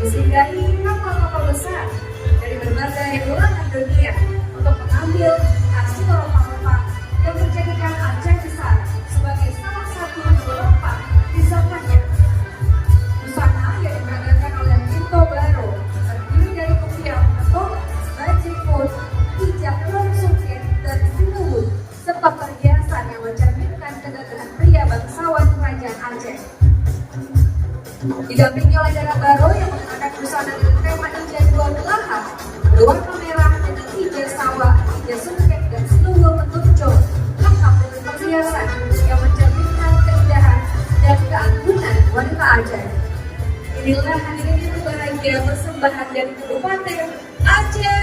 disinggahi kapal-kapal besar dari berbagai belahan dunia untuk mengambil hasil rempah-rempah yang menjadikan Aceh besar sebagai salah satu rempah di zamannya. Busana yang diperagakan oleh Pinto Baro terdiri dari kupiah betok, bajik pun, hijab sungkit, dan sinuhun, serta perhiasan yang mencerminkan kegagahan pria bangsawan kerajaan Aceh. Didampingi oleh Dara Baro yang mengenakan busana dengan tema hijab dua belahan, berwarna merah dengan hijab sawah, hijab sungkit, dan seluruh menunjuk lengkap dengan perhiasan yang mencerminkan keindahan dan keagungan wanita Aceh. Inilah hadirin yang berbahagia persembahan dari Kabupaten Aceh